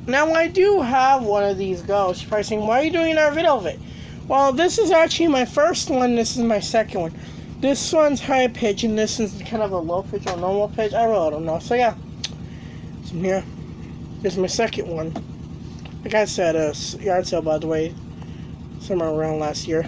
Now, I do have one of these ghosts. You're probably saying, why are you doing another video of it? Well, this is actually my first one. This is my second one. This one's high pitch, and this is kind of a low pitch or normal pitch. I really don't know. So, yeah. So, here. This is my second one. Like I said, a yard sale, by the way. Somewhere around last year.